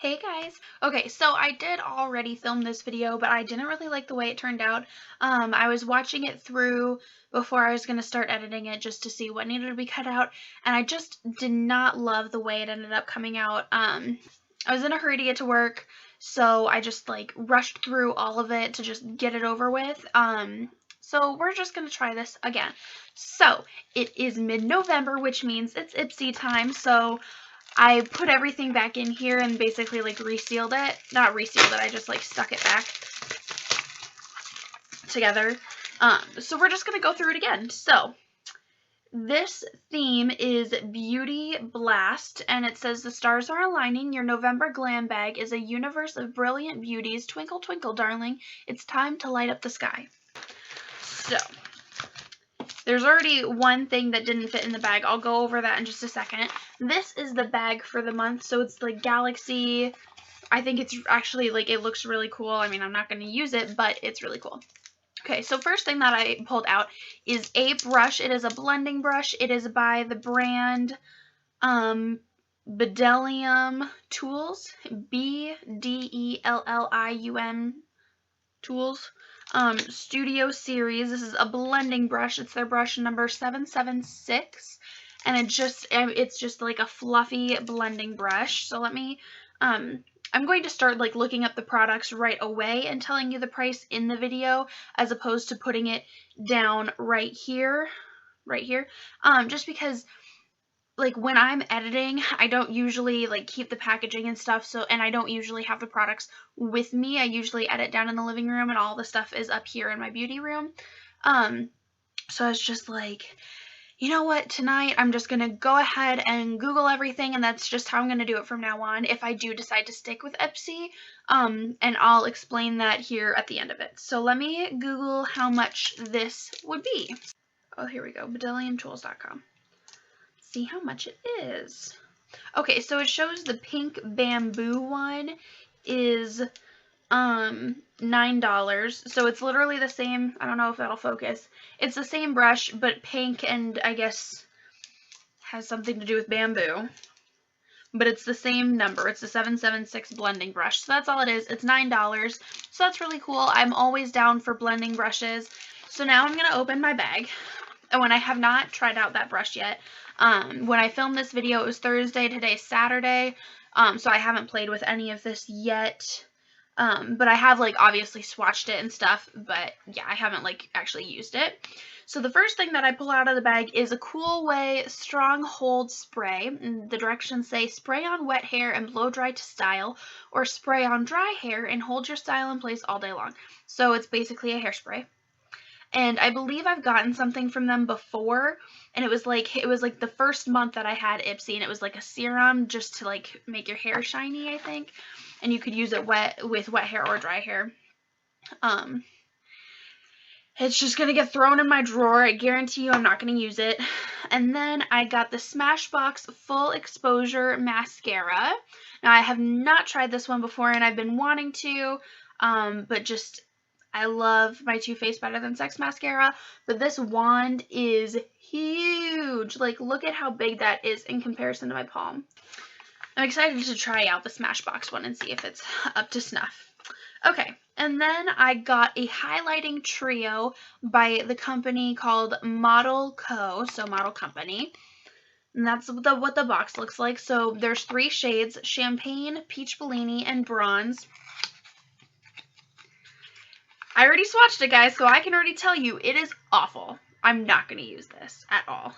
Hey guys. Okay, so I did already film this video, but I didn't really like the way it turned out. I was watching it through before I was going to start editing it just to see what needed to be cut out, and I just did not love the way it ended up coming out. I was in a hurry to get to work, so I just like rushed through all of it to just get it over with. So we're just going to try this again. So it is mid-November, which means it's Ipsy time, so I put everything back in here and basically like resealed it. Not resealed it, I just like stuck it back together. So we're just going to go through it again. So this theme is Beauty Blast, and it says the stars are aligning. Your November glam bag is a universe of brilliant beauties. Twinkle, twinkle, darling. It's time to light up the sky. So there's already one thing that didn't fit in the bag. I'll go over that in just a second. This is the bag for the month, so it's like Galaxy. I think it's actually, like, it looks really cool. I mean, I'm not going to use it, but it's really cool. Okay, so first thing that I pulled out is a brush. It is a blending brush. It is by the brand Bedellium Tools. Bedellium Tools. Studio Series. This is a blending brush. It's their brush number 776, and it's just like a fluffy blending brush. So let me I'm going to start like looking up the products right away and telling you the price in the video, as opposed to putting it down right here, just because like when I'm editing, I don't usually like keep the packaging and stuff, and I don't usually have the products with me. I usually edit down in the living room and all the stuff is up here in my beauty room. So I was just like, you know what, tonight I'm just gonna go ahead and Google everything, and that's just how I'm gonna do it from now on if I do decide to stick with Ipsy, and I'll explain that here at the end of it. So let me Google how much this would be. Oh, here we go, bedelliumtools.com. See how much it is. Okay, so it shows the pink bamboo one is $9. So it's literally the same. I don't know if that'll focus. It's the same brush, but pink, and I guess has something to do with bamboo. But it's the same number. It's the 776 blending brush. So that's all it is. It's $9. So that's really cool. I'm always down for blending brushes. So now I'm going to open my bag. Oh, and I have not tried out that brush yet. When I filmed this video, it was Thursday. Today's Saturday. So I haven't played with any of this yet. But I have, like, obviously swatched it and stuff. But, yeah, I haven't, like, actually used it. So the first thing that I pull out of the bag is a Cool Way Strong Hold Spray. And the directions say, spray on wet hair and blow dry to style, or spray on dry hair and hold your style in place all day long. So it's basically a hairspray. And I believe I've gotten something from them before, and it was like the first month that I had Ipsy, and it was like a serum just to like make your hair shiny, I think. And you could use it with wet hair or dry hair. It's just gonna get thrown in my drawer. I guarantee you I'm not gonna use it. And then I got the Smashbox Full Exposure Mascara. Now I have not tried this one before, and I've been wanting to, but just I love my Too Faced Better Than Sex mascara, but this wand is huge. Like, look at how big that is in comparison to my palm. I'm excited to try out the Smashbox one and see if it's up to snuff. Okay, and then I got a highlighting trio by the company called Model Co., so Model Company. And that's what the box looks like. So there's 3 shades: Champagne, Peach Bellini, and Bronze. I already swatched it, guys, so I can already tell you it is awful. I'm not going to use this at all.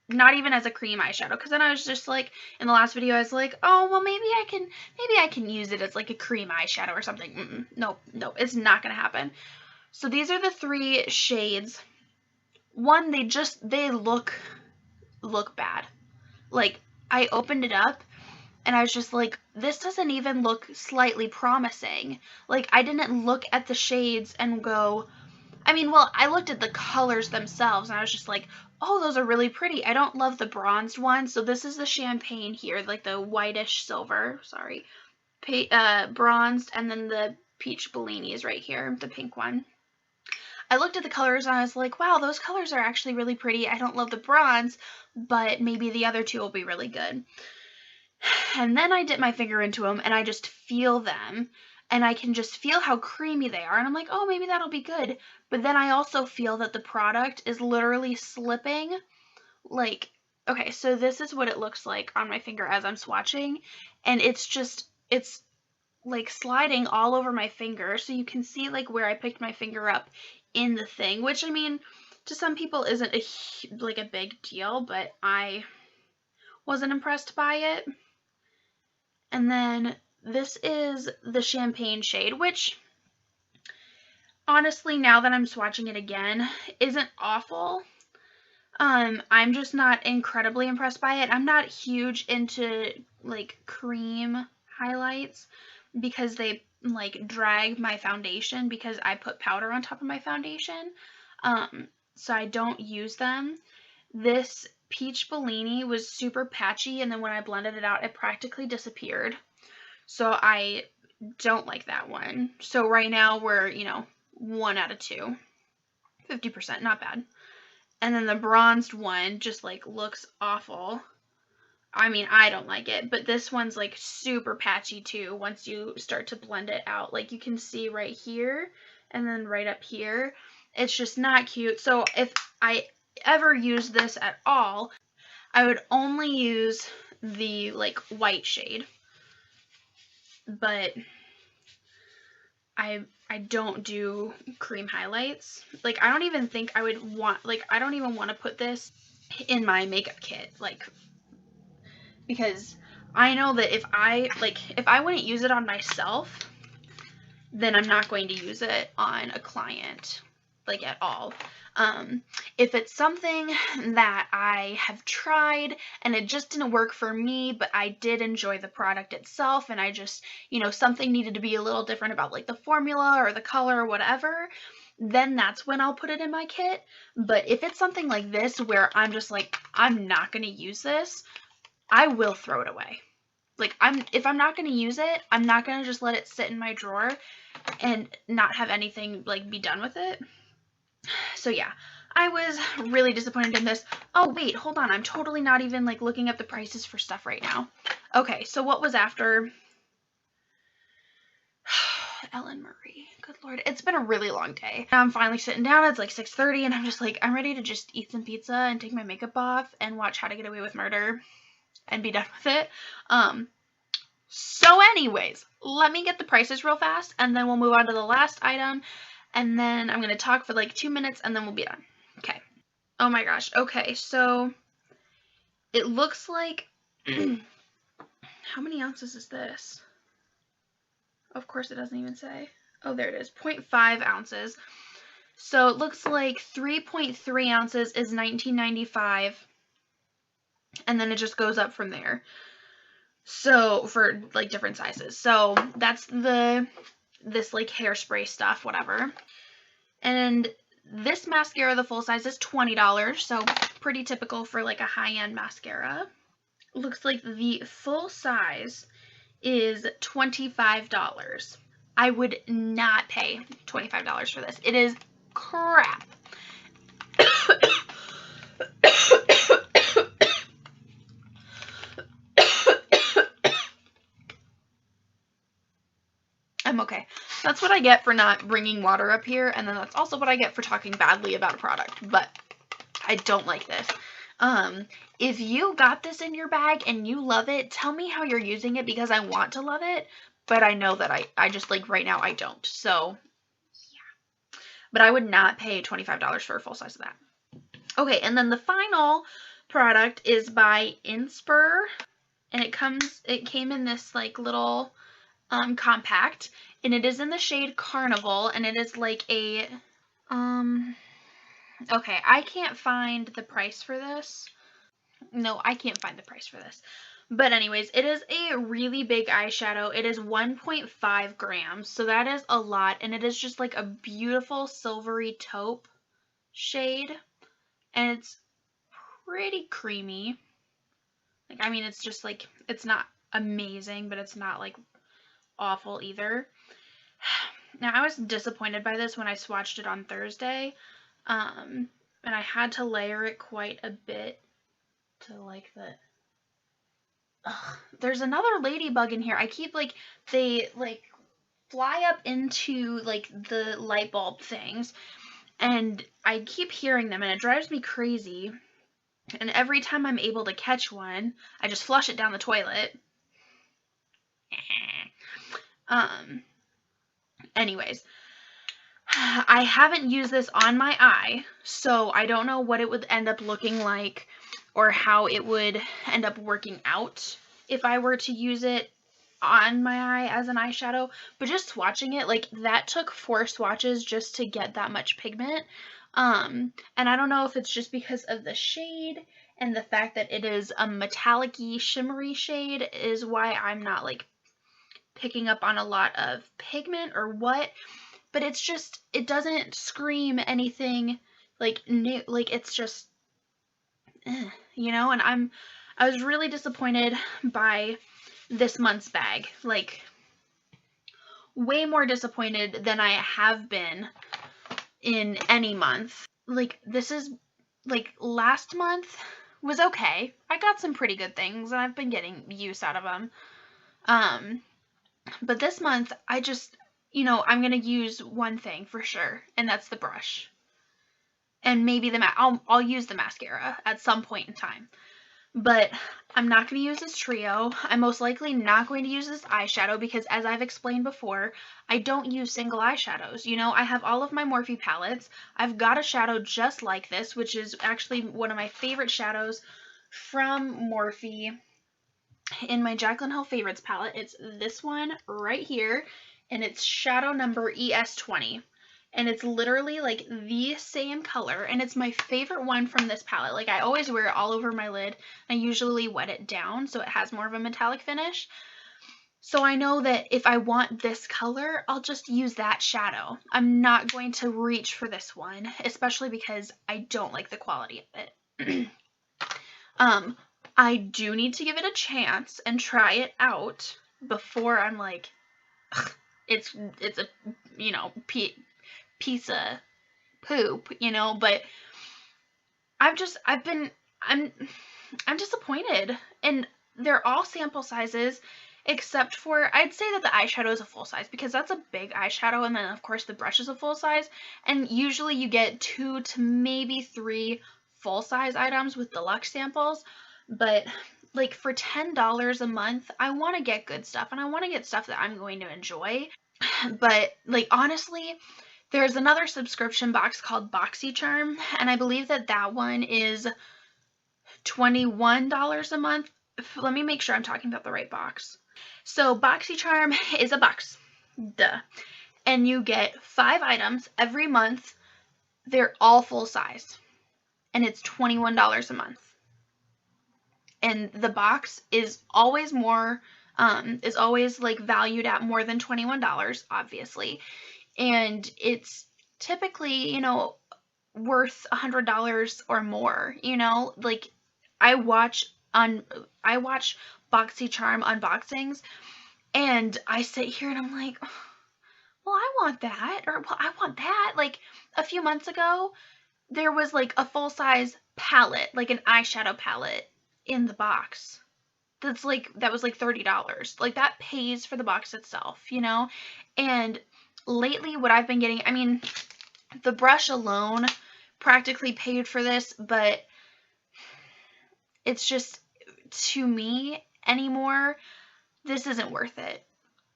Not even as a cream eyeshadow, because then I was just like, in the last video, I was like, oh, well, maybe I can use it as like a cream eyeshadow or something. Nope, it's not going to happen. So these are the 3 shades. One, they look bad. Like, I opened it up, and I was just like, this doesn't even look slightly promising. Like, I didn't look at the shades and go, I looked at the colors themselves, and I was just like, oh, those are really pretty. I don't love the bronzed one. So this is the champagne here, like the whitish silver, sorry, bronzed, and then the peach Bellini is right here, the pink one. I looked at the colors and I was like, wow, those colors are actually really pretty. I don't love the bronze, but maybe the other 2 will be really good. And then I dip my finger into them and I just feel them, and I can just feel how creamy they are. And I'm like, oh, maybe that'll be good. But then I also feel that the product is literally slipping. Like, okay, so this is what it looks like on my finger as I'm swatching. And it's like sliding all over my finger. So you can see like where I picked my finger up in the thing, which I mean, to some people isn't like a big deal, but I wasn't impressed by it. And then this is the champagne shade, which honestly, now that I'm swatching it again, isn't awful. I'm just not incredibly impressed by it. I'm not huge into like cream highlights because they like drag my foundation because I put powder on top of my foundation. So I don't use them. This Peach Bellini was super patchy, and then when I blended it out, it practically disappeared. So I don't like that one. So right now we're, 1 out of 2. 50%, not bad. And then the bronzed one just like looks awful. I mean, I don't like it, but this one's like super patchy too once you start to blend it out. Like you can see right here and then right up here. It's just not cute. So if I ever use this at all, I would only use the like white shade. But I don't do cream highlights. Like I don't even think I would want, like I don't even want to put this in my makeup kit, like, because I know that if I wouldn't use it on myself, then I'm not going to use it on a client, like at all. If it's something that I have tried and it just didn't work for me, but I did enjoy the product itself, and I just, something needed to be a little different about like the formula or the color or whatever, then that's when I'll put it in my kit. But if it's something like this where I'm just like, I'm not going to use this, I will throw it away. Like if I'm not going to use it, I'm not going to just let it sit in my drawer and not have anything like be done with it. So yeah, I was really disappointed in this. Oh wait, hold on. I'm totally not even like looking up the prices for stuff right now. Okay, so what was after Ellen Marie? Good Lord. It's been a really long day. Now I'm finally sitting down. It's like 6:30 and I'm just like, I'm ready to just eat some pizza and take my makeup off and watch How to Get Away with Murder and be done with it. So anyways, let me get the prices real fast and then we'll move on to the last item, and then I'm going to talk for like 2 minutes and then we'll be done. Okay. Oh my gosh. Okay, so it looks like how many ounces is this? Of course it doesn't even say. Oh, there it is. 0.5 ounces. So it looks like 3.3 ounces is $19.95, and then it just goes up from there. So for like different sizes. So that's this like hairspray stuff, whatever. And this mascara, the full size, is $20, so pretty typical for like a high-end mascara. Looks like the full size is $25. I would not pay $25 for this. It is crap. I'm okay. That's what I get for not bringing water up here, and then that's also what I get for talking badly about a product, but I don't like this. If you got this in your bag and you love it, tell me how you're using it, because I want to love it, but I know that I just, like, right now I don't, so, yeah. But I would not pay $25 for a full size of that. Okay, and then the final product is by Inspur, and it came in this, like, little, compact, and it is in the shade Carnival, and it is like a, okay, I can't find the price for this. No, I can't find the price for this. But anyways, it is a really big eyeshadow. It is 1.5 grams, so that is a lot, and it is just like a beautiful silvery taupe shade, and it's pretty creamy. Like, I mean, it's just like, it's not amazing, but it's not like awful either. Now, I was disappointed by this when I swatched it on Thursday, and I had to layer it quite a bit to like the, there's another ladybug in here. I keep like, they like fly up into like the light bulb things, and I keep hearing them, and it drives me crazy. And every time I'm able to catch one, I just flush it down the toilet. Anyways, I haven't used this on my eye, so I don't know what it would end up looking like or how it would end up working out if I were to use it on my eye as an eyeshadow. But just swatching it, like, that took 4 swatches just to get that much pigment. And I don't know if it's just because of the shade and the fact that it is a metallic-y, shimmery shade is why I'm not, like, picking up on a lot of pigment or what. But it's just, it doesn't scream anything like new, like it's just, you know, and I was really disappointed by this month's bag, like way more disappointed than I have been in any month. Like, this is, like, last month was okay. I got some pretty good things and I've been getting use out of them. But this month, I just, you know, I'm going to use one thing for sure, and that's the brush. And maybe I'll use the mascara at some point in time. But I'm not going to use this trio. I'm most likely not going to use this eyeshadow because, as I've explained before, I don't use single eyeshadows. You know, I have all of my Morphe palettes. I've got a shadow just like this, which is actually one of my favorite shadows from Morphe in my Jaclyn Hill Favorites palette. It's this one right here, and it's shadow number ES20. And it's literally like the same color, and it's my favorite one from this palette. Like, I always wear it all over my lid. I usually wet it down so it has more of a metallic finish. So I know that if I want this color, I'll just use that shadow. I'm not going to reach for this one, especially because I don't like the quality of it. I do need to give it a chance and try it out before I'm like, it's a, you know, piece of poop, you know. But I'm disappointed, and they're all sample sizes except for, I'd say that the eyeshadow is a full size because that's a big eyeshadow, and then of course the brush is a full size, and usually you get 2 to maybe 3 full size items with deluxe samples. But like, for $10 a month, I want to get good stuff, and I want to get stuff that I'm going to enjoy. But like, honestly, there's another subscription box called BoxyCharm, and I believe that that one is $21 a month. Let me make sure I'm talking about the right box. So BoxyCharm is a box, duh, and you get 5 items every month. They're all full size, and it's $21 a month. And the box is always like valued at more than $21, obviously. And it's typically, you know, worth $100 or more, you know. Like, I watch BoxyCharm unboxings, and I sit here and I'm like, well, I want that, or well, I want that. Like, a few months ago, there was like a full-size palette, like an eyeshadow palette in the box. That was like $30. Like, that pays for the box itself, you know. And lately, what I've been getting, I mean, the brush alone practically paid for this, but it's just, to me anymore, this isn't worth it.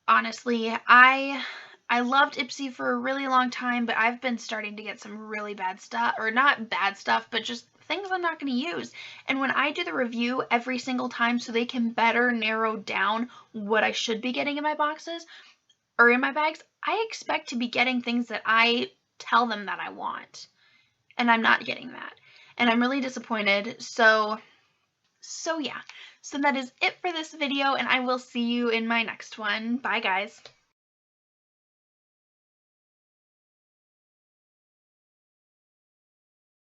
Honestly, I loved Ipsy for a really long time, but I've been starting to get some really bad stuff, or not bad stuff, but just things I'm not going to use. And when I do the review every single time so they can better narrow down what I should be getting in my boxes or in my bags, I expect to be getting things that I tell them that I want. And I'm not getting that. And I'm really disappointed. So yeah. So that is it for this video, and I will see you in my next one. Bye, guys.